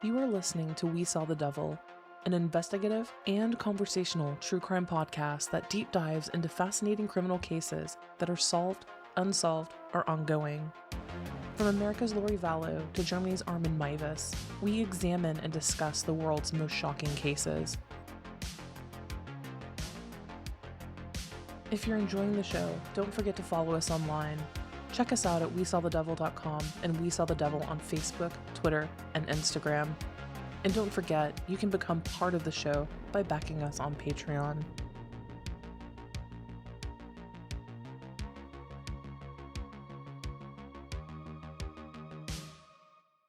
You are listening to We Saw the Devil, an investigative and conversational true crime podcast that deep dives into fascinating criminal cases that are solved, unsolved, or ongoing. From America's Lori Vallow to Germany's Armin Meiwes, we examine and discuss the world's most shocking cases. If you're enjoying the show, don't forget to follow us online. Check us out at WeSawTheDevil.com and We Saw the Devil on Facebook, Twitter, and Instagram. And don't forget, you can become part of the show by backing us on Patreon.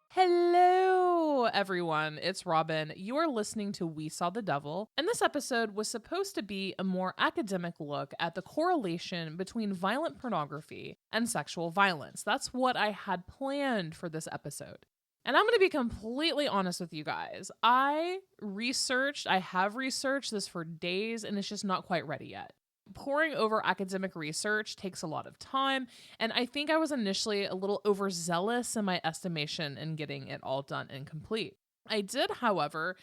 Hello, everyone. It's Robin. You are listening to We Saw the Devil, and this episode was supposed to be a more academic look at the correlation between violent pornography and sexual violence. That's what I had planned for this episode. And I'm going to be completely honest with you guys. I have researched this for days, and it's just not quite ready yet. Poring over academic research takes a lot of time, and I think I was initially a little overzealous in my estimation in getting it all done and complete. I did, however,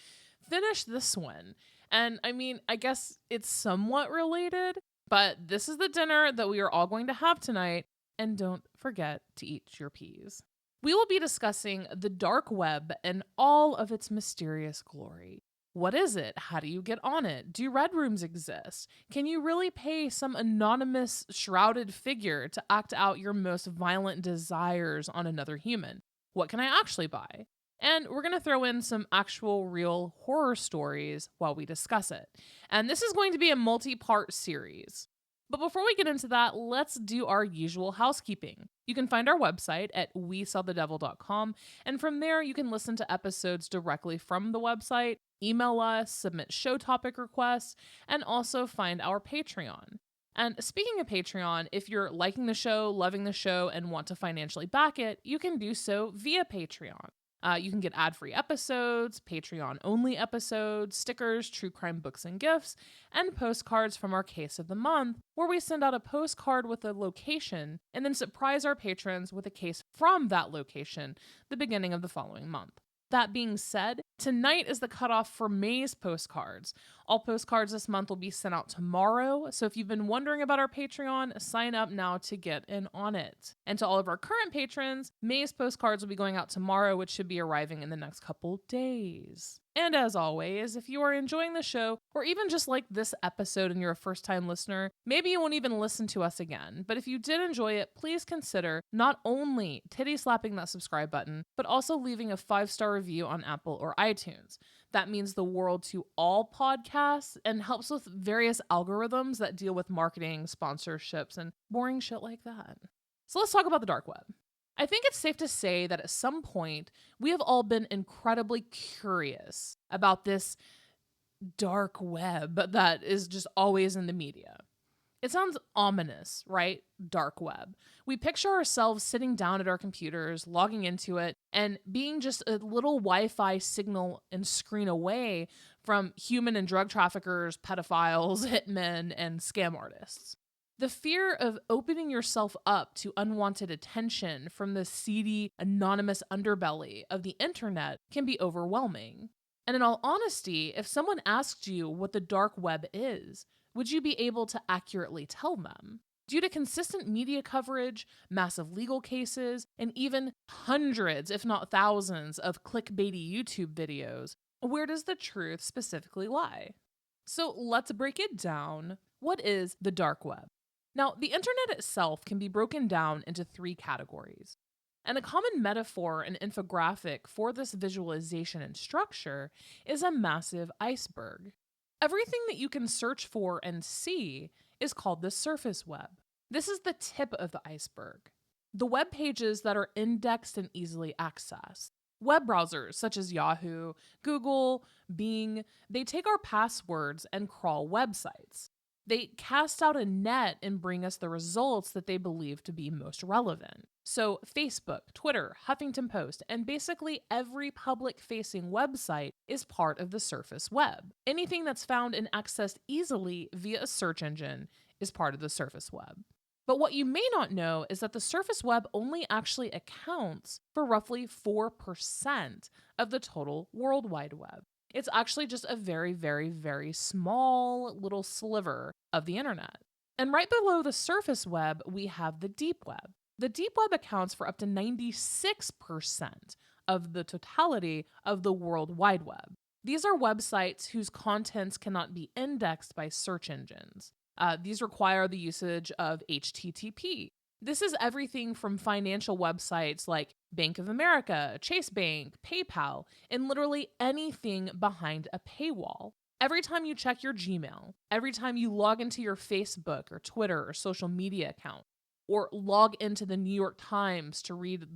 finish this one, and I guess it's somewhat related, but this is the dinner that we are all going to have tonight, and don't forget to eat your peas. We will be discussing the dark web and all of its mysterious glory. What is it? How do you get on it? Do red rooms exist? Can you really pay some anonymous shrouded figure to act out your most violent desires on another human? What can I actually buy? And we're going to throw in some actual real horror stories while we discuss it. And this is going to be a multi-part series. But before we get into that, let's do our usual housekeeping. You can find our website at WeSawTheDevil.com, and from there you can listen to episodes directly from the website, email us, submit show topic requests, and also find our Patreon. And speaking of Patreon, if you're liking the show, loving the show, and want to financially back it, you can do so via Patreon. You can get ad-free episodes, Patreon-only episodes, stickers, true crime books and gifts, and postcards from our Case of the Month, where we send out a postcard with a location and then surprise our patrons with a case from that location the beginning of the following month. That being said, tonight is the cutoff for May's postcards. All postcards this month will be sent out tomorrow, so if you've been wondering about our Patreon, sign up now to get in on it. And to all of our current patrons, May's postcards will be going out tomorrow, which should be arriving in the next couple days. And as always, if you are enjoying the show, or even just like this episode and you're a first-time listener, maybe you won't even listen to us again. But if you did enjoy it, please consider not only titty-slapping that subscribe button, but also leaving a 5-star review on Apple or iTunes. That means the world to all podcasts and helps with various algorithms that deal with marketing, sponsorships, and boring shit like that. So let's talk about the dark web. I think it's safe to say that at some point, we have all been incredibly curious about this dark web that is just always in the media. It sounds ominous, right? Dark web. We picture ourselves sitting down at our computers, logging into it, and being just a little Wi-Fi signal and screen away from human and drug traffickers, pedophiles, hitmen, and scam artists. The fear of opening yourself up to unwanted attention from the seedy, anonymous underbelly of the internet can be overwhelming. And in all honesty, if someone asked you what the dark web is, would you be able to accurately tell them? Due to consistent media coverage, massive legal cases, and even hundreds, if not thousands, of clickbaity YouTube videos, where does the truth specifically lie? So let's break it down. What is the dark web? Now, the internet itself can be broken down into 3 categories. And a common metaphor and infographic for this visualization and structure is a massive iceberg. Everything that you can search for and see is called the surface web. This is the tip of the iceberg. The web pages that are indexed and easily accessed. Web browsers such as Yahoo, Google, Bing, they take our passwords and crawl websites. They cast out a net and bring us the results that they believe to be most relevant. So Facebook, Twitter, Huffington Post, and basically every public-facing website is part of the surface web. Anything that's found and accessed easily via a search engine is part of the surface web. But what you may not know is that the surface web only actually accounts for roughly 4% of the total World Wide Web. It's actually just a very, very, very small little sliver of the internet. And right below the surface web, we have the deep web. The deep web accounts for up to 96% of the totality of the World Wide Web. These are websites whose contents cannot be indexed by search engines. These require the usage of HTTP. This is everything from financial websites like Bank of America, Chase Bank, PayPal, and literally anything behind a paywall. Every time you check your Gmail, every time you log into your Facebook or Twitter or social media account, or log into the New York Times to read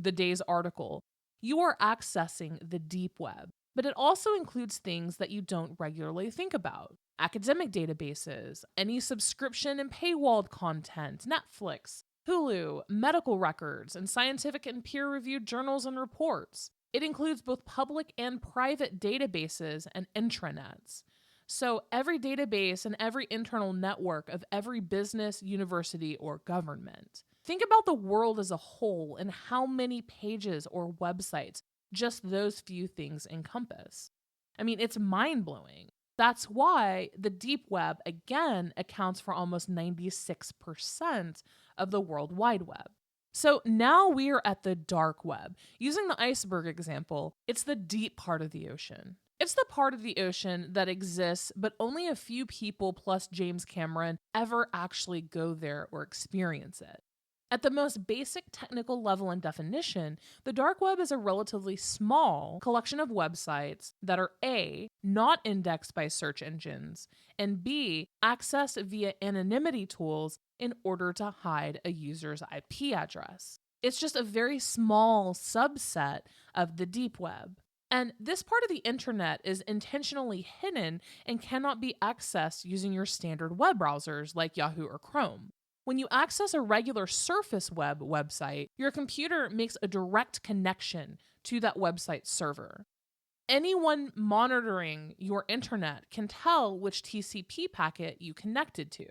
the day's article, you are accessing the deep web. But it also includes things that you don't regularly think about. Academic databases, any subscription and paywalled content, Netflix, Hulu, medical records, and scientific and peer-reviewed journals and reports. It includes both public and private databases and intranets. So every database and every internal network of every business, university, or government. Think about the world as a whole and how many pages or websites just those few things encompass. I mean, it's mind-blowing. That's why the deep web, again, accounts for almost 96% of the World Wide Web. So now we're at the dark web. Using the iceberg example, it's the deep part of the ocean. It's the part of the ocean that exists, but only a few people plus James Cameron ever actually go there or experience it. At the most basic technical level and definition, the dark web is a relatively small collection of websites that are A, not indexed by search engines, and B, accessed via anonymity tools in order to hide a user's IP address. It's just a very small subset of the deep web. And this part of the internet is intentionally hidden and cannot be accessed using your standard web browsers like Yahoo or Chrome. When you access a regular surface web website, your computer makes a direct connection to that website server. Anyone monitoring your internet can tell which TCP packet you connected to.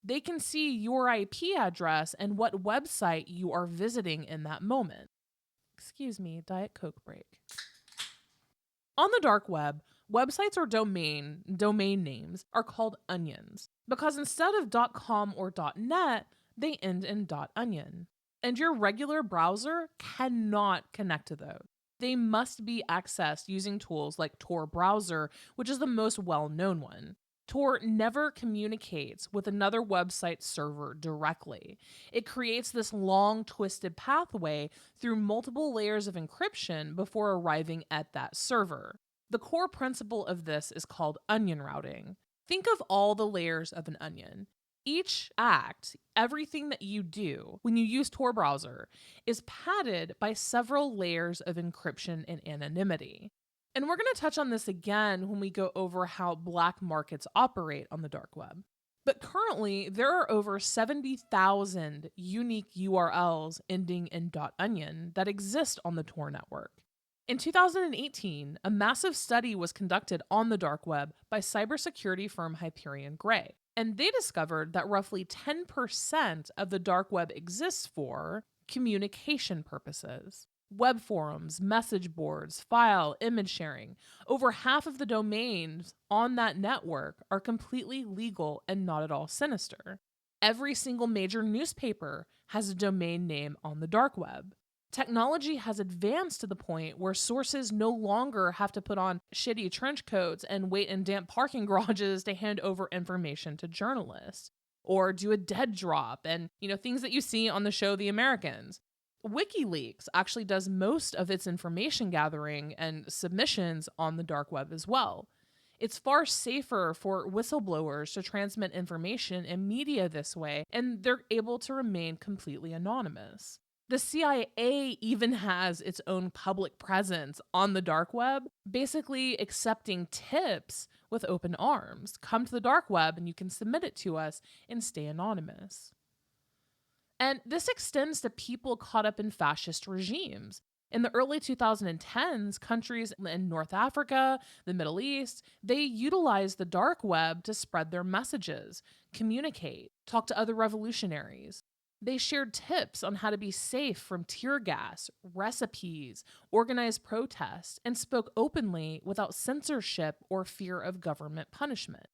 They can see your IP address and what website you are visiting in that moment. Excuse me, Diet Coke break. On the dark web, websites or domain names are called onions because instead of .com or .net, they end in .onion. And your regular browser cannot connect to those. They must be accessed using tools like Tor browser, which is the most well-known one. Tor never communicates with another website server directly. It creates this long, twisted pathway through multiple layers of encryption before arriving at that server. The core principle of this is called onion routing. Think of all the layers of an onion. Each act, everything that you do when you use Tor browser, is padded by several layers of encryption and anonymity. And we're going to touch on this again when we go over how black markets operate on the dark web. But currently, there are over 70,000 unique URLs ending in .onion that exist on the Tor network. In 2018, a massive study was conducted on the dark web by cybersecurity firm Hyperion Gray, and they discovered that roughly 10% of the dark web exists for communication purposes. Web forums, message boards, file, image sharing. Over half of the domains on that network are completely legal and not at all sinister. Every single major newspaper has a domain name on the dark web. Technology has advanced to the point where sources no longer have to put on shitty trench coats and wait in damp parking garages to hand over information to journalists, or do a dead drop and, things that you see on the show The Americans. WikiLeaks actually does most of its information gathering and submissions on the dark web as well. It's far safer for whistleblowers to transmit information and media this way, and they're able to remain completely anonymous. The CIA even has its own public presence on the dark web, basically accepting tips with open arms. Come to the dark web and you can submit it to us and stay anonymous. And this extends to people caught up in fascist regimes. In the early 2010s, countries in North Africa, the Middle East, they utilized the dark web to spread their messages, communicate, talk to other revolutionaries. They shared tips on how to be safe from tear gas, recipes, organized protests, and spoke openly without censorship or fear of government punishment.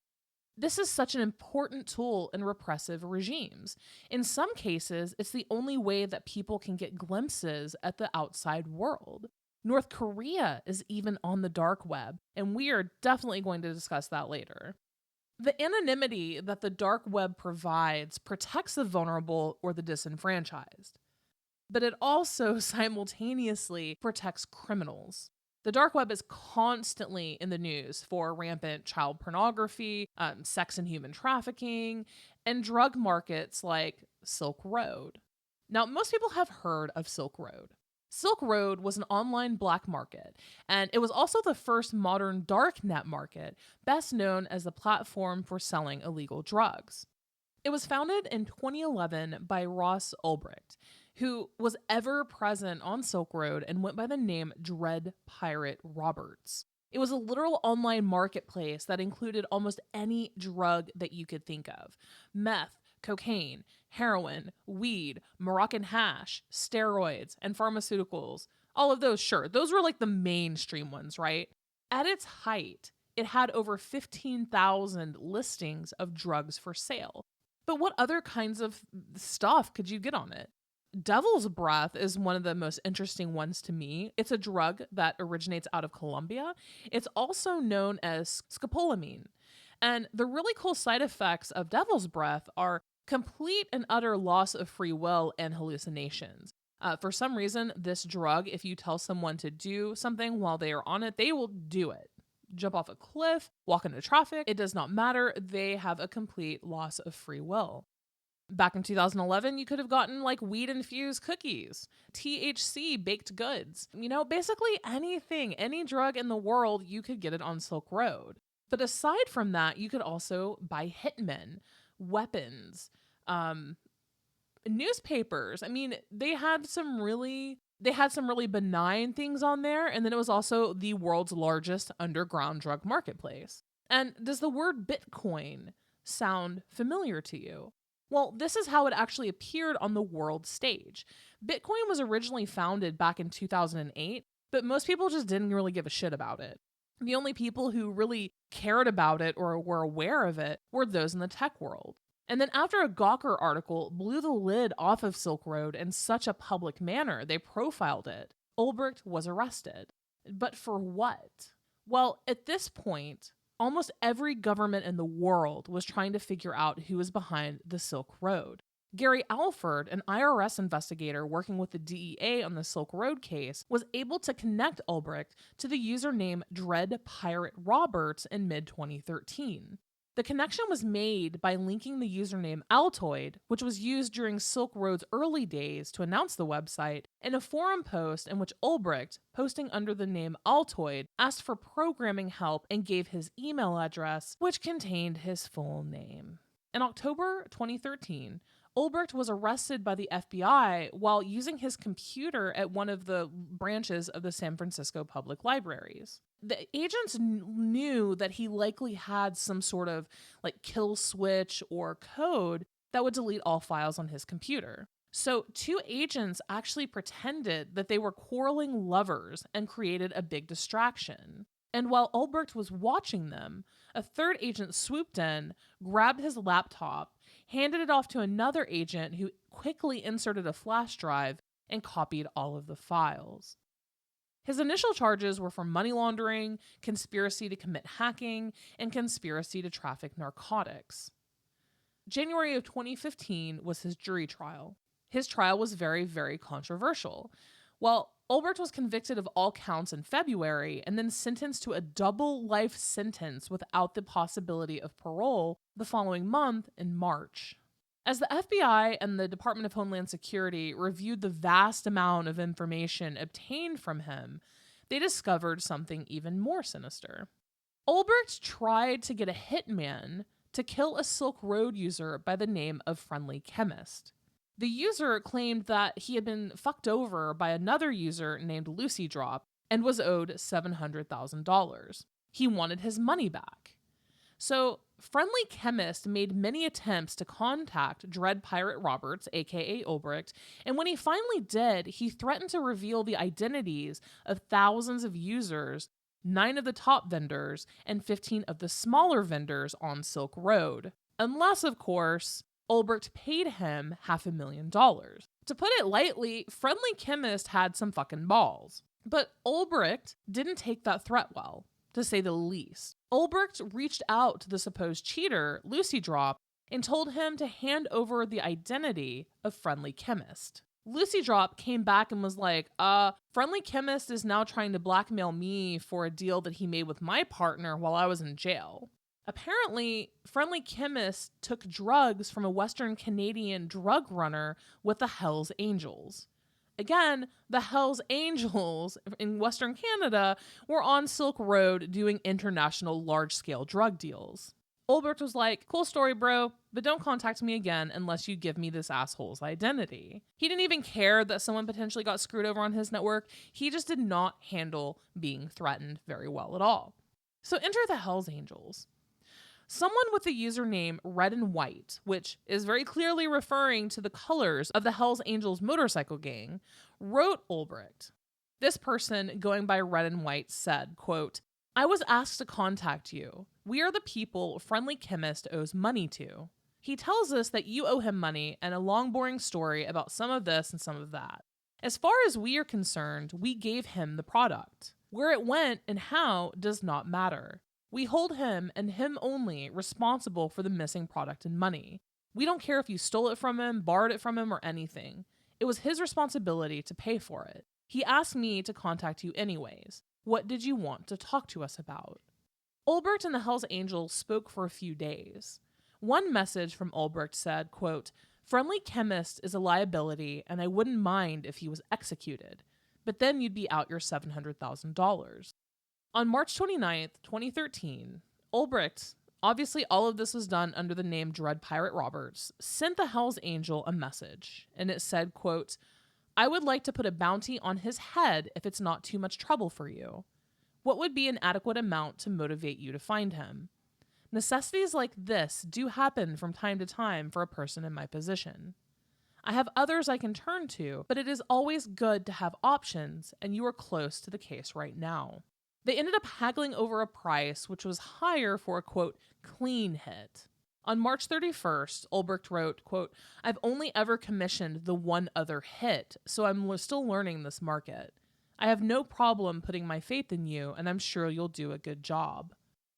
This is such an important tool in repressive regimes. In some cases, it's the only way that people can get glimpses at the outside world. North Korea is even on the dark web, and we are definitely going to discuss that later. The anonymity that the dark web provides protects the vulnerable or the disenfranchised, but it also simultaneously protects criminals. The dark web is constantly in the news for rampant child pornography, sex and human trafficking, and drug markets like Silk Road. Now, most people have heard of Silk Road. Silk Road was an online black market, and it was also the first modern dark net market, best known as the platform for selling illegal drugs. It was founded in 2011 by Ross Ulbricht, who was ever present on Silk Road and went by the name Dread Pirate Roberts. It was a literal online marketplace that included almost any drug that you could think of: meth, cocaine, heroin, weed, Moroccan hash, steroids, and pharmaceuticals. All of those, sure, those were like the mainstream ones, right? At its height, it had over 15,000 listings of drugs for sale. But what other kinds of stuff could you get on it? Devil's breath is one of the most interesting ones to me. It's a drug that originates out of Colombia. It's also known as scopolamine. And the really cool side effects of devil's breath are complete and utter loss of free will and hallucinations. For some reason, this drug, if you tell someone to do something while they are on it, they will do it. Jump off a cliff, walk into traffic, it does not matter. They have a complete loss of free will. Back in 2011, you could have gotten like weed-infused cookies, THC baked goods. Basically anything, any drug in the world, you could get it on Silk Road. But aside from that, you could also buy hitmen, weapons, newspapers. They had some really benign things on there, and then it was also the world's largest underground drug marketplace. And does the word Bitcoin sound familiar to you? Well, this is how it actually appeared on the world stage. Bitcoin was originally founded back in 2008, but most people just didn't really give a shit about it. The only people who really cared about it or were aware of it were those in the tech world. And then after a Gawker article blew the lid off of Silk Road in such a public manner, they profiled it, Ulbricht was arrested. But for what? Well, at this point, almost every government in the world was trying to figure out who was behind the Silk Road. Gary Alford, an IRS investigator working with the DEA on the Silk Road case, was able to connect Ulbricht to the username Dread Pirate Roberts in mid-2013. The connection was made by linking the username Altoid, which was used during Silk Road's early days to announce the website, in a forum post in which Ulbricht, posting under the name Altoid, asked for programming help and gave his email address, which contained his full name. In October 2013, Ulbricht was arrested by the FBI while using his computer at one of the branches of the San Francisco Public Libraries. The agents knew that he likely had some sort of kill switch or code that would delete all files on his computer. So 2 agents actually pretended that they were quarreling lovers and created a big distraction. And while Ulbricht was watching them, a 3rd agent swooped in, grabbed his laptop, handed it off to another agent who quickly inserted a flash drive and copied all of the files. His initial charges were for money laundering, conspiracy to commit hacking, and conspiracy to traffic narcotics. January of 2015 was his jury trial. His trial was very, very controversial. While Ulbricht was convicted of all counts in February and then sentenced to a double life sentence without the possibility of parole the following month in March. As the FBI and the Department of Homeland Security reviewed the vast amount of information obtained from him, they discovered something even more sinister. Ulbricht tried to get a hitman to kill a Silk Road user by the name of Friendly Chemist. The user claimed that he had been fucked over by another user named Lucy Drop and was owed $700,000. He wanted his money back. So, Friendly Chemist made many attempts to contact Dread Pirate Roberts, aka Ulbricht, and when he finally did, he threatened to reveal the identities of thousands of users, 9 of the top vendors, and 15 of the smaller vendors on Silk Road. Unless, of course, Ulbricht paid him $500,000. To put it lightly, Friendly Chemist had some fucking balls. But Ulbricht didn't take that threat well, to say the least. Ulbricht reached out to the supposed cheater, Lucy Drop, and told him to hand over the identity of Friendly Chemist. Lucy Drop came back and was like, Friendly Chemist is now trying to blackmail me for a deal that he made with my partner while I was in jail. Apparently, Friendly Chemist took drugs from a Western Canadian drug runner with the Hells Angels. Again, the Hells Angels in Western Canada were on Silk Road doing international large-scale drug deals. Ulbricht was like, cool story, bro, but don't contact me again unless you give me this asshole's identity. He didn't even care that someone potentially got screwed over on his network. He just did not handle being threatened very well at all. So enter the Hells Angels. Someone with the username Red and White, which is very clearly referring to the colors of the Hells Angels motorcycle gang, wrote Ulbricht. This person, going by Red and White, said, quote, I was asked to contact you. We are the people Friendly Chemist owes money to. He tells us that you owe him money and a long boring story about some of this and some of that. As far as we are concerned, we gave him the product. Where it went and how does not matter. We hold him and him only responsible for the missing product and money. We don't care if you stole it from him, borrowed it from him, or anything. It was his responsibility to pay for it. He asked me to contact you anyways. What did you want to talk to us about? Ulbricht and the Hells Angels spoke for a few days. One message from Ulbricht said, quote, Friendly Chemist is a liability and I wouldn't mind if he was executed, but then you'd be out your $700,000. On March 29th, 2013, Ulbricht, obviously all of this was done under the name Dread Pirate Roberts, sent the Hells Angel a message, and it said, quote, I would like to put a bounty on his head if it's not too much trouble for you. What would be an adequate amount to motivate you to find him? Necessities like this do happen from time to time for a person in my position. I have others I can turn to, but it is always good to have options, and you are close to the case right now. They ended up haggling over a price which was higher for a, quote, clean hit. On March 31st, Ulbricht wrote, quote, I've only ever commissioned the one other hit, so I'm still learning this market. I have no problem putting my faith in you, and I'm sure you'll do a good job.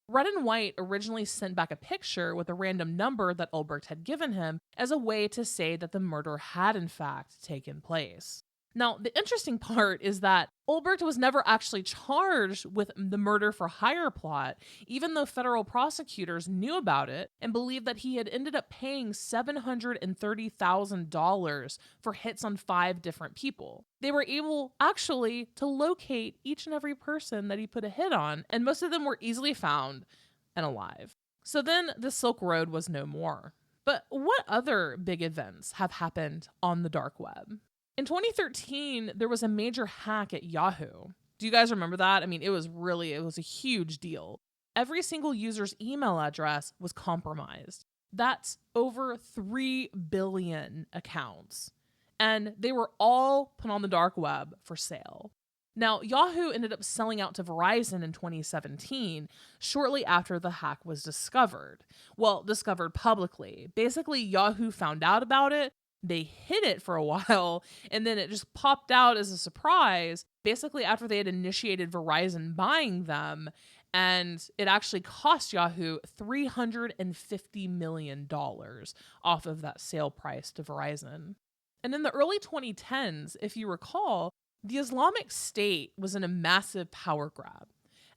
Red and White originally sent back a picture with a random number that Ulbricht had given him as a way to say that the murder had in fact taken place. Now, the interesting part is that Ulbricht was never actually charged with the murder for hire plot, even though federal prosecutors knew about it and believed that he had ended up paying $730,000 for hits on 5 different people. They were able, actually, to locate each and every person that he put a hit on, and most of them were easily found and alive. So then the Silk Road was no more. But what other big events have happened on the dark web? In 2013, there was a major hack at Yahoo. Do you guys remember that? I mean, it was a huge deal. Every single user's email address was compromised. That's over 3 billion accounts. And they were all put on the dark web for sale. Now, Yahoo ended up selling out to Verizon in 2017, shortly after the hack was discovered. Well, discovered publicly. Basically, Yahoo found out about it. They hid it for a while, and then it just popped out as a surprise, basically after they had initiated Verizon buying them, and it actually cost Yahoo $350 million off of that sale price to Verizon. And in the early 2010s, if you recall, the Islamic State was in a massive power grab.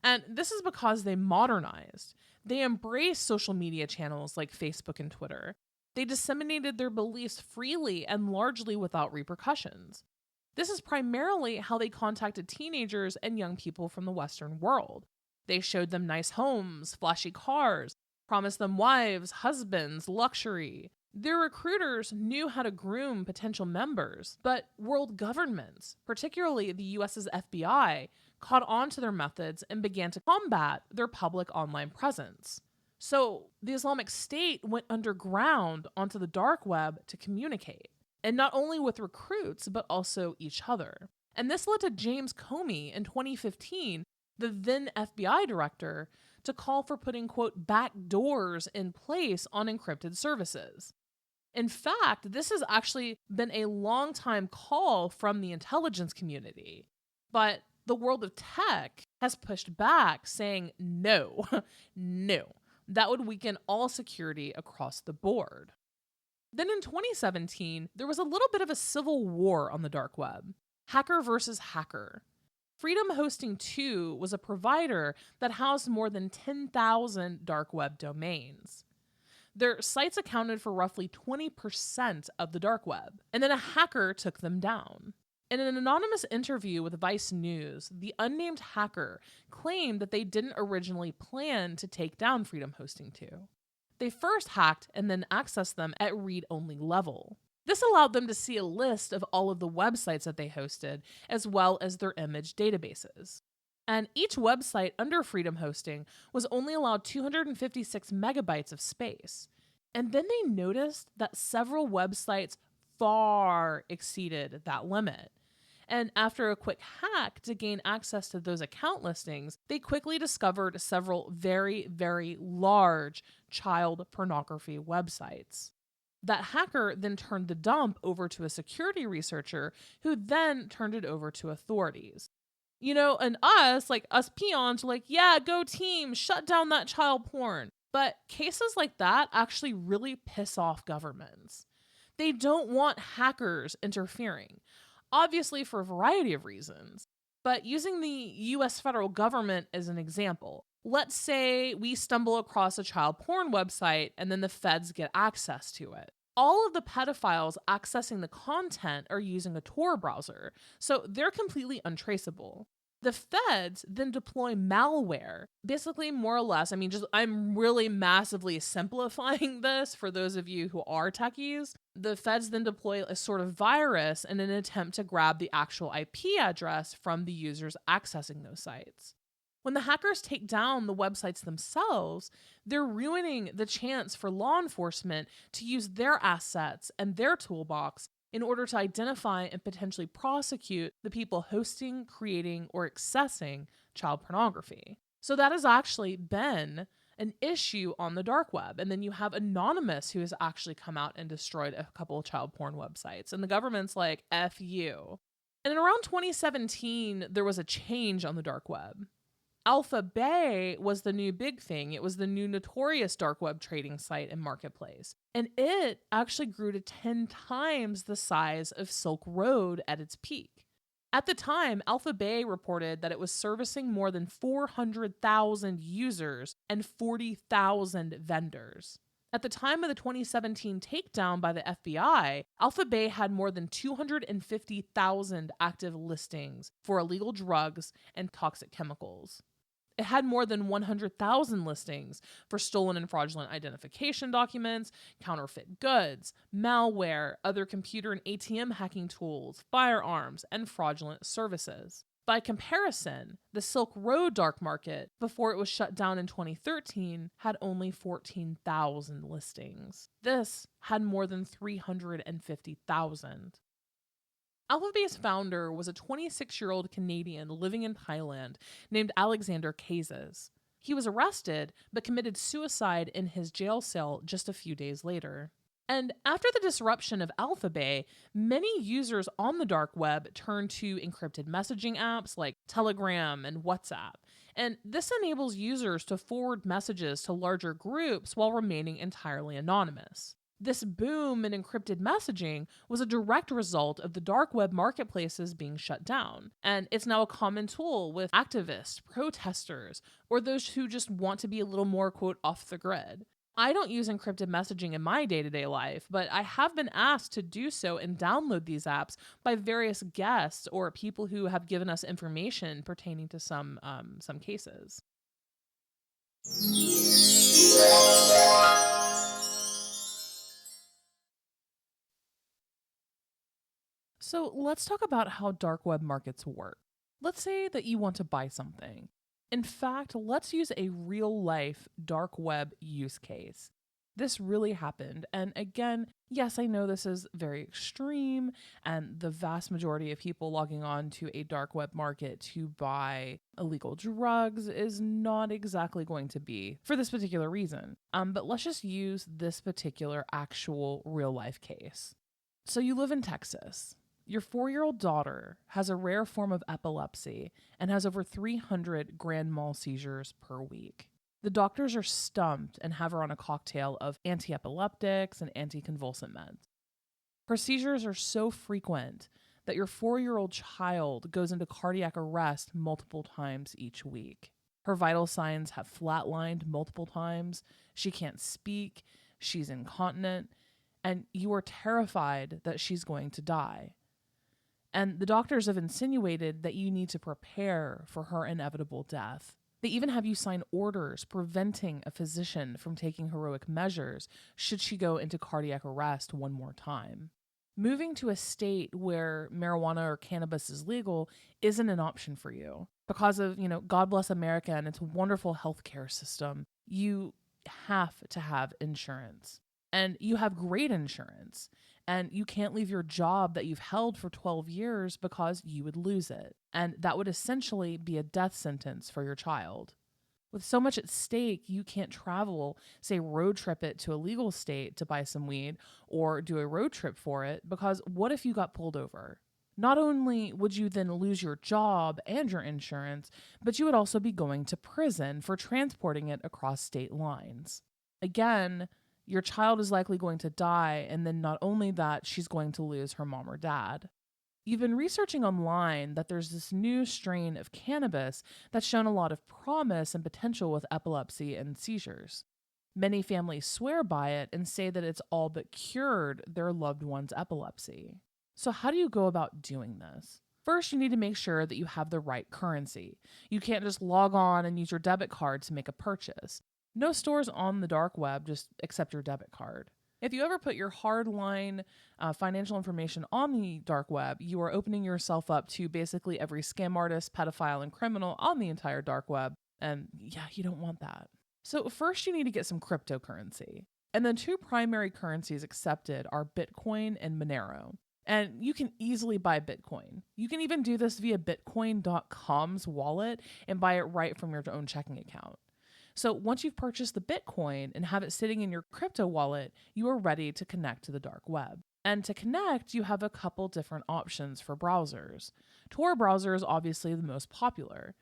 And this is because they modernized. They embraced social media channels like Facebook and Twitter. They disseminated their beliefs freely and largely without repercussions. This is primarily how they contacted teenagers and young people from the Western world. They showed them nice homes, flashy cars, promised them wives, husbands, luxury. Their recruiters knew how to groom potential members, but world governments, particularly the US's FBI, caught on to their methods and began to combat their public online presence. So the Islamic State went underground onto the dark web to communicate, and not only with recruits, but also each other. And this led to James Comey in 2015, the then FBI director, to call for putting, quote, back doors in place on encrypted services. In fact, this has actually been a long time call from the intelligence community, but the world of tech has pushed back, saying no, no, that would weaken all security across the board. Then in 2017, there was a little bit of a civil war on the dark web. Hacker versus hacker. Freedom Hosting 2 was a provider that housed more than 10,000 dark web domains. Their sites accounted for roughly 20% of the dark web, and then a hacker took them down. In an anonymous interview with Vice News, the unnamed hacker claimed that they didn't originally plan to take down Freedom Hosting 2. They first hacked and then accessed them at read-only level. This allowed them to see a list of all of the websites that they hosted, as well as their image databases. And each website under Freedom Hosting was only allowed 256 megabytes of space. And then they noticed that several websites far exceeded that limit. And after a quick hack to gain access to those account listings, they quickly discovered several very, very large child pornography websites. That hacker then turned the dump over to a security researcher who then turned it over to authorities. And us peons, are like, yeah, go team, shut down that child porn. But cases like that actually really piss off governments. They don't want hackers interfering, obviously for a variety of reasons. But using the US federal government as an example, let's say we stumble across a child porn website and then the feds get access to it. All of the pedophiles accessing the content are using a Tor browser, so they're completely untraceable. The feds then deploy malware, basically more or less, I'm really massively simplifying this for those of you who are techies. The feds then deploy a sort of virus in an attempt to grab the actual IP address from the users accessing those sites. When the hackers take down the websites themselves, they're ruining the chance for law enforcement to use their assets and their toolbox in order to identify and potentially prosecute the people hosting, creating, or accessing child pornography. So that has actually been an issue on the dark web. And then you have Anonymous, who has actually come out and destroyed a couple of child porn websites. And the government's like, F you. And in around 2017, there was a change on the dark web. Alpha Bay was the new big thing. It was the new notorious dark web trading site and marketplace. And it actually grew to 10 times the size of Silk Road at its peak. At the time, Alpha Bay reported that it was servicing more than 400,000 users and 40,000 vendors. At the time of the 2017 takedown by the FBI, Alpha Bay had more than 250,000 active listings for illegal drugs and toxic chemicals. It had more than 100,000 listings for stolen and fraudulent identification documents, counterfeit goods, malware, other computer and ATM hacking tools, firearms, and fraudulent services. By comparison, the Silk Road dark market, before it was shut down in 2013, had only 14,000 listings. This had more than 350,000. Alphabay's founder was a 26-year-old Canadian living in Thailand named Alexander Kazes. He was arrested, but committed suicide in his jail cell just a few days later. And after the disruption of Alphabay, many users on the dark web turned to encrypted messaging apps like Telegram and WhatsApp. And this enables users to forward messages to larger groups while remaining entirely anonymous. This boom in encrypted messaging was a direct result of the dark web marketplaces being shut down, and it's now a common tool with activists, protesters, or those who just want to be a little more, quote, off the grid. I don't use encrypted messaging in my day-to-day life, but I have been asked to do so and download these apps by various guests or people who have given us information pertaining to some cases. So let's talk about how dark web markets work. Let's say that you want to buy something. In fact, let's use a real life dark web use case. This really happened. And again, yes, I know this is very extreme, and the vast majority of people logging on to a dark web market to buy illegal drugs is not exactly going to be for this particular reason. But let's just use this particular actual real life case. So you live in Texas. Your 4-year-old daughter has a rare form of epilepsy and has over 300 grand mal seizures per week. The doctors are stumped and have her on a cocktail of anti-epileptics and anticonvulsant meds. Her seizures are so frequent that your 4-year-old child goes into cardiac arrest multiple times each week. Her vital signs have flatlined multiple times. She can't speak. She's incontinent. And you are terrified that she's going to die. And the doctors have insinuated that you need to prepare for her inevitable death. They even have you sign orders preventing a physician from taking heroic measures should she go into cardiac arrest one more time. Moving to a state where marijuana or cannabis is legal isn't an option for you. Because of, God bless America and its wonderful healthcare system, you have to have insurance. And you have great insurance. And you can't leave your job that you've held for 12 years because you would lose it. And that would essentially be a death sentence for your child. With so much at stake, you can't travel, say road trip it to a legal state to buy some weed or do a road trip for it, because what if you got pulled over? Not only would you then lose your job and your insurance, but you would also be going to prison for transporting it across state lines. Again, your child is likely going to die, and then not only that, she's going to lose her mom or dad. You've been researching online that there's this new strain of cannabis that's shown a lot of promise and potential with epilepsy and seizures. Many families swear by it and say that it's all but cured their loved one's epilepsy. So how do you go about doing this? First, you need to make sure that you have the right currency. You can't just log on and use your debit card to make a purchase. No stores on the dark web just accept your debit card. If you ever put your hardline financial information on the dark web, you are opening yourself up to basically every scam artist, pedophile, and criminal on the entire dark web. And yeah, you don't want that. So first you need to get some cryptocurrency. And then 2 primary currencies accepted are Bitcoin and Monero. And you can easily buy Bitcoin. You can even do this via bitcoin.com's wallet and buy it right from your own checking account. So once you've purchased the Bitcoin and have it sitting in your crypto wallet, you are ready to connect to the dark web. And to connect, you have a couple different options for browsers. Tor browser is obviously the most popular.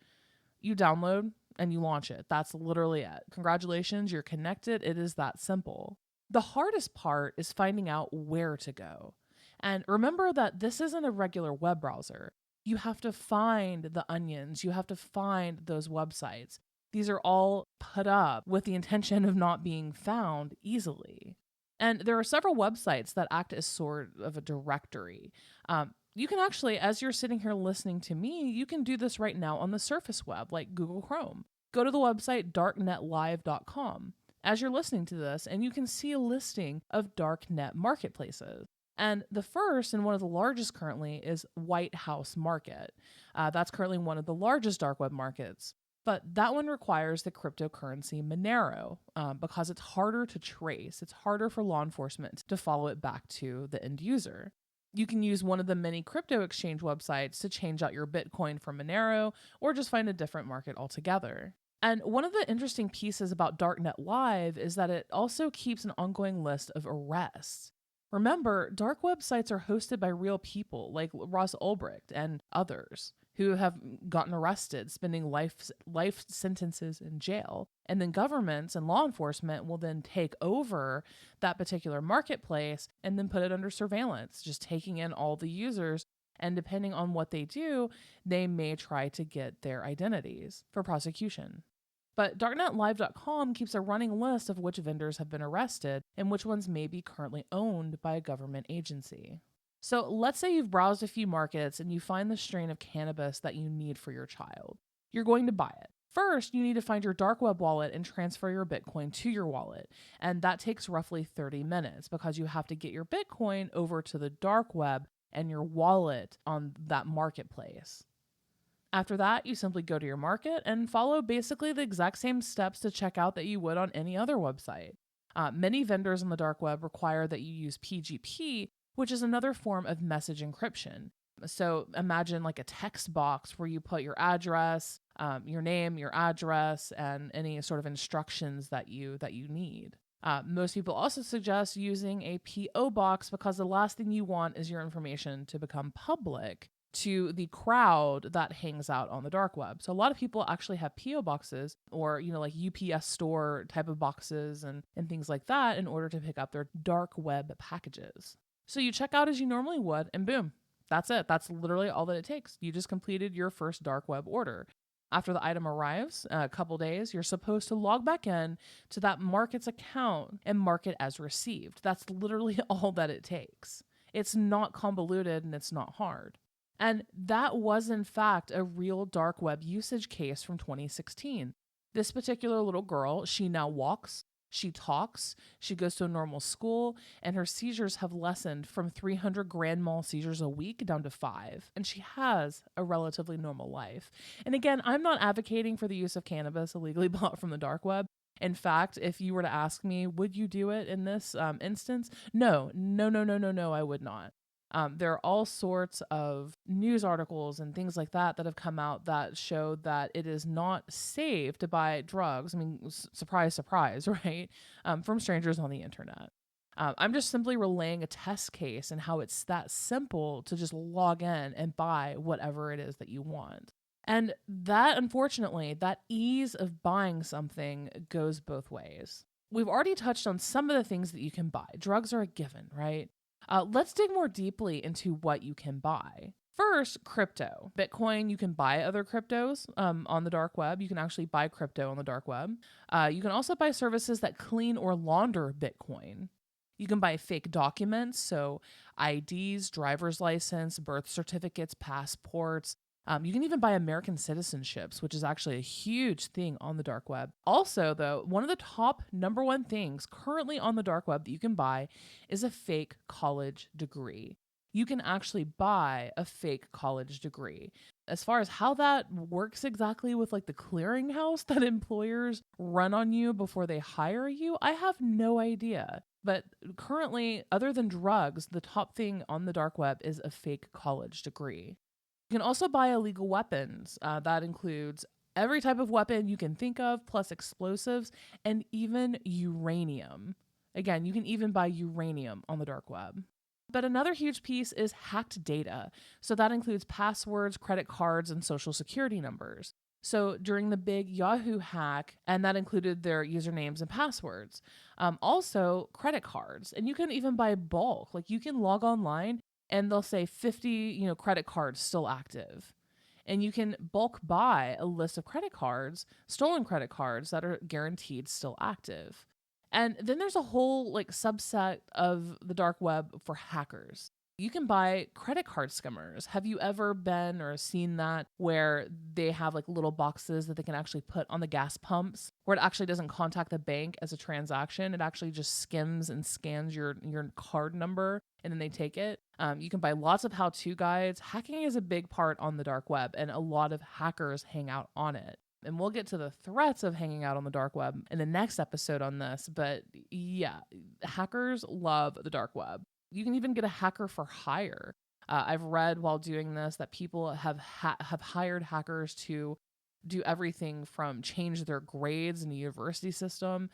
You download and you launch it. That's literally it. Congratulations, you're connected. It is that simple. The hardest part is finding out where to go. And remember that this isn't a regular web browser. You have to find the onions. You have to find those websites. These are all put up with the intention of not being found easily. And there are several websites that act as sort of a directory. You can actually, as you're sitting here listening to me, you can do this right now on the surface web, like Google Chrome. Go to the website darknetlive.com as you're listening to this, and you can see a listing of darknet marketplaces. And the first and one of the largest currently is White House Market. That's currently one of the largest dark web markets. But that one requires the cryptocurrency Monero because it's harder to trace. It's harder for law enforcement to follow it back to the end user. You can use one of the many crypto exchange websites to change out your Bitcoin for Monero or just find a different market altogether. And one of the interesting pieces about Darknet Live is that it also keeps an ongoing list of arrests. Remember, dark websites are hosted by real people like Ross Ulbricht and others who have gotten arrested, spending life sentences in jail. And then governments and law enforcement will then take over that particular marketplace and then put it under surveillance, just taking in all the users. And depending on what they do, they may try to get their identities for prosecution. But darknetlive.com keeps a running list of which vendors have been arrested and which ones may be currently owned by a government agency. So let's say you've browsed a few markets and you find the strain of cannabis that you need for your child. You're going to buy it. First, you need to find your dark web wallet and transfer your Bitcoin to your wallet. And that takes roughly 30 minutes because you have to get your Bitcoin over to the dark web and your wallet on that marketplace. After that, you simply go to your market and follow basically the exact same steps to check out that you would on any other website. Many vendors on the dark web require that you use PGP, which is another form of message encryption. So imagine like a text box where you put your address, your name, your address, and any sort of instructions that you need. Most people also suggest using a PO box because the last thing you want is your information to become public to the crowd that hangs out on the dark web. So a lot of people actually have PO boxes or, like UPS store type of boxes and things like that in order to pick up their dark web packages. So you check out as you normally would and boom, that's it. That's literally all that it takes. You just completed your first dark web order. After the item arrives, a couple days, you're supposed to log back in to that market's account and mark it as received. That's literally all that it takes. It's not convoluted and it's not hard. And that was, in fact, a real dark web usage case from 2016. This particular little girl, she now walks, she talks, she goes to a normal school, and her seizures have lessened from 300 grand mal seizures a week down to 5. And she has a relatively normal life. And again, I'm not advocating for the use of cannabis illegally bought from the dark web. In fact, if you were to ask me, would you do it in this instance? No, I would not. There are all sorts of news articles and things like that have come out that show that it is not safe to buy drugs. I mean, surprise, surprise, right? From strangers on the internet. I'm just simply relaying a test case and how it's that simple to just log in and buy whatever it is that you want. And that, unfortunately, that ease of buying something goes both ways. We've already touched on some of the things that you can buy. Drugs are a given, right? Let's dig more deeply into what you can buy. First, crypto. Bitcoin, you can buy other cryptos on the dark web. You can actually buy crypto on the dark web. You can also buy services that clean or launder Bitcoin. You can buy fake documents, so IDs, driver's license, birth certificates, passports. You can even buy American citizenships, which is actually a huge thing on the dark web. Also, though, one of the top number one things currently on the dark web that you can buy is a fake college degree. You can actually buy a fake college degree. As far as how that works exactly with like the clearinghouse that employers run on you before they hire you, I have no idea. But currently, other than drugs, the top thing on the dark web is a fake college degree. You can also buy illegal weapons. That includes every type of weapon you can think of, plus explosives, and even uranium. Again, you can even buy uranium on the dark web. But another huge piece is hacked data. So that includes passwords, credit cards, and social security numbers. So during the big Yahoo hack, and that included their usernames and passwords. Also, credit cards. And you can even buy bulk. Like you can log online and they'll say 50, credit cards still active. And you can bulk buy a list of credit cards, stolen credit cards that are guaranteed still active. And then there's a whole subset of the dark web for hackers. You can buy credit card skimmers. Have you ever been or seen that where they have little boxes that they can actually put on the gas pumps where it actually doesn't contact the bank as a transaction? It actually just skims and scans your card number and then they take it. You can buy lots of how-to guides. Hacking is a big part on the dark web and a lot of hackers hang out on it. And we'll get to the threats of hanging out on the dark web in the next episode on this. But yeah, hackers love the dark web. You can even get a hacker for hire. I've read while doing this that people have hired hackers to do everything from change their grades in the university system,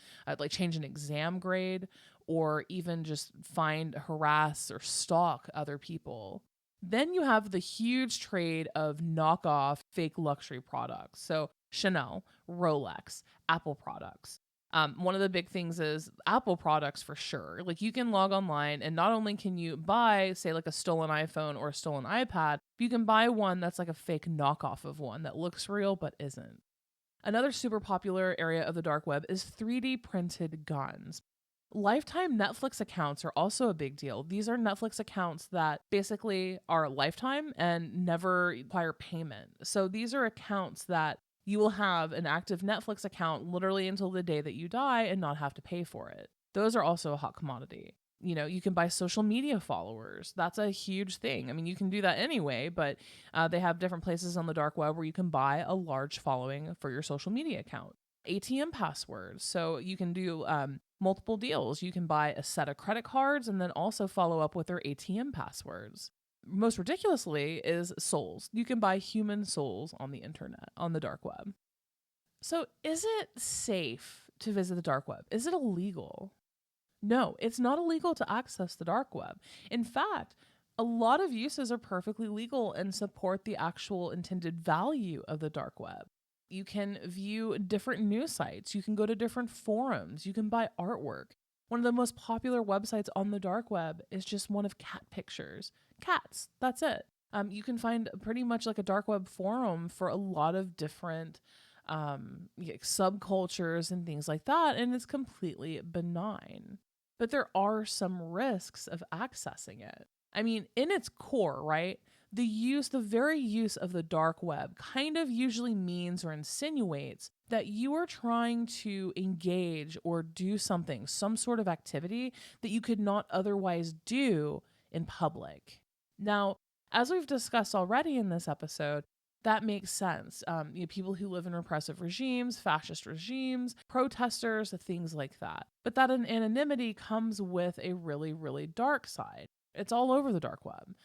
change an exam grade, or even just find, harass, or stalk other people. Then you have the huge trade of knockoff fake luxury products. So Chanel, Rolex, Apple products. One of the big things is Apple products for sure. You can log online and not only can you buy, say, a stolen iPhone or a stolen iPad, you can buy one that's a fake knockoff of one that looks real but isn't. Another super popular area of the dark web is 3D printed guns. Lifetime Netflix accounts are also a big deal. These are Netflix accounts that basically are lifetime and never require payment. So these are accounts that you will have an active Netflix account literally until the day that you die and not have to pay for it. Those are also a hot commodity. You can buy social media followers. That's a huge thing. I mean, you can do that anyway, but they have different places on the dark web where you can buy a large following for your social media account. ATM passwords. So you can do multiple deals. You can buy a set of credit cards and then also follow up with their ATM passwords. Most ridiculously is souls. You can buy human souls on the internet, on the dark web. So is it safe to visit the dark web? Is it illegal? No, it's not illegal to access the dark web. In fact, a lot of uses are perfectly legal and support the actual intended value of the dark web. You can view different news sites. You can go to different forums. You can buy artwork. One of the most popular websites on the dark web is just one of cat pictures. Cats, that's it. You can find pretty much like a dark web forum for a lot of different subcultures and things like that, and it's completely benign. But there are some risks of accessing it. I mean, in its core, right? The very use of the dark web kind of usually means or insinuates that you are trying to engage or do something, some sort of activity that you could not otherwise do in public. Now, as we've discussed already in this episode, that makes sense. People who live in repressive regimes, fascist regimes, protesters, things like that. But that anonymity comes with a really, really dark side. It's all over the dark web.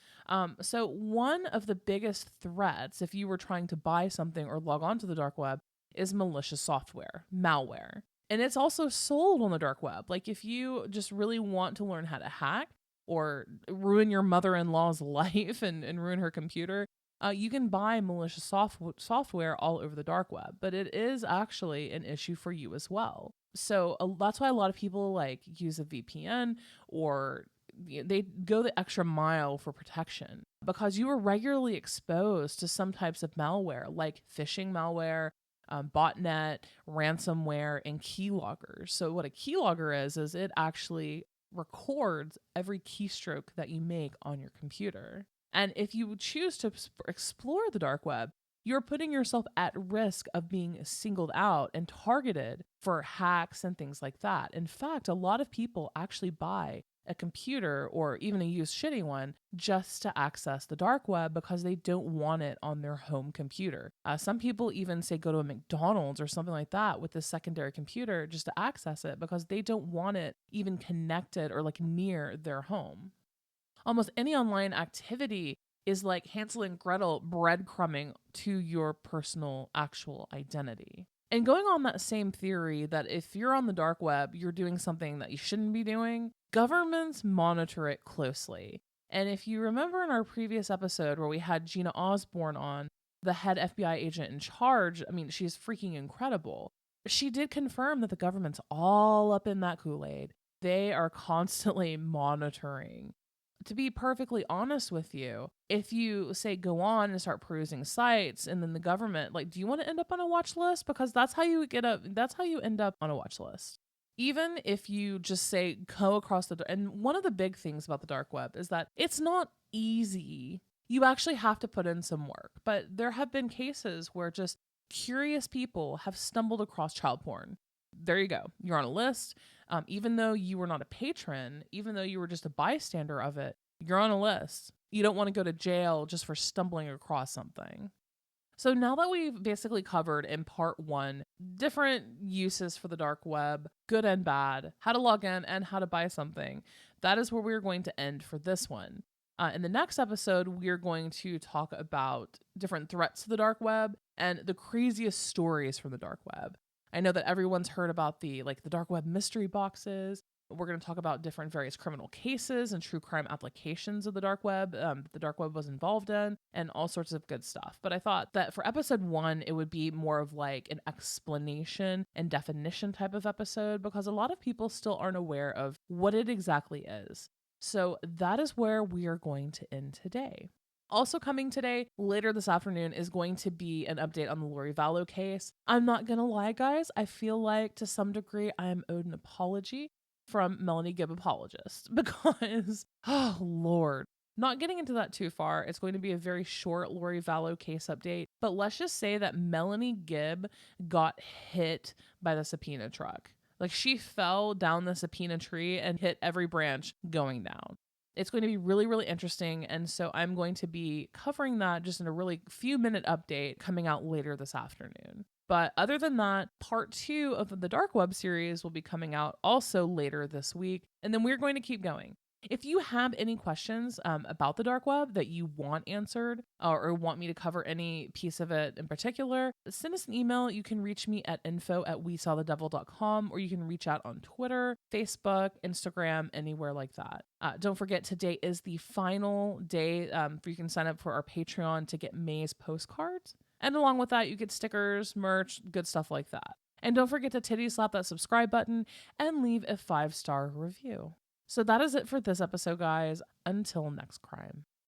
So one of the biggest threats, if you were trying to buy something or log on to the dark web, is malicious software, malware. And it's also sold on the dark web. Like if you just really want to learn how to hack or ruin your mother-in-law's life and ruin her computer, you can buy malicious software all over the dark web. But it is actually an issue for you as well. So that's why a lot of people use a VPN or they go the extra mile for protection because you are regularly exposed to some types of malware like phishing malware, botnet, ransomware, and keyloggers. So what a keylogger is it actually records every keystroke that you make on your computer. And if you choose to explore the dark web, you're putting yourself at risk of being singled out and targeted for hacks and things like that. In fact, a lot of people actually buy a computer or even a used shitty one just to access the dark web because they don't want it on their home computer. Some people even say go to a McDonald's or something like that with a secondary computer just to access it because they don't want it even connected or near their home. Almost any online activity is like Hansel and Gretel breadcrumbing to your personal actual identity. And going on that same theory that if you're on the dark web, you're doing something that you shouldn't be doing, governments monitor it closely. And if you remember in our previous episode where we had Gina Osborne on, the head FBI agent in charge, I mean, she's freaking incredible. She did confirm that the government's all up in that Kool-Aid. They are constantly monitoring. To be perfectly honest with you, if you say go on and start perusing sites and then the government, do you want to end up on a watch list? Because that's how you end up on a watch list. Even if you just say go across and one of the big things about the dark web is that it's not easy. You actually have to put in some work, but there have been cases where just curious people have stumbled across child porn. There you go. You're on a list. Even though you were not a patron, even though you were just a bystander of it, you're on a list. You don't want to go to jail just for stumbling across something. So now that we've basically covered in part 1 different uses for the dark web, good and bad, how to log in and how to buy something, that is where we're going to end for this one. In the next episode, we're going to talk about different threats to the dark web and the craziest stories from the dark web. I know that everyone's heard about the dark web mystery boxes. We're going to talk about different various criminal cases and true crime applications of the dark web the dark web was involved in and all sorts of good stuff. But I thought that for episode 1, it would be more of an explanation and definition type of episode because a lot of people still aren't aware of what it exactly is. So that is where we are going to end today. Also coming today, later this afternoon, is going to be an update on the Lori Vallow case. I'm not going to lie, guys. I feel like to some degree I am owed an apology from Melanie Gibb Apologist because, oh Lord, not getting into that too far. It's going to be a very short Lori Vallow case update, but let's just say that Melanie Gibb got hit by the subpoena truck. Like, she fell down the subpoena tree and hit every branch going down. It's going to be really, really interesting. And so I'm going to be covering that just in a really few minute update coming out later this afternoon. But other than that, part 2 of the Dark Web series will be coming out also later this week. And then we're going to keep going. If you have any questions about the Dark Web that you want answered or want me to cover any piece of it in particular, send us an email. You can reach me at info@wesawthedevil.com, or you can reach out on Twitter, Facebook, Instagram, anywhere like that. Don't forget, today is the final day for you can sign up for our Patreon to get May's postcards. And along with that, you get stickers, merch, good stuff like that. And don't forget to titty slap that subscribe button and leave a 5-star review. So that is it for this episode, guys. Until next crime.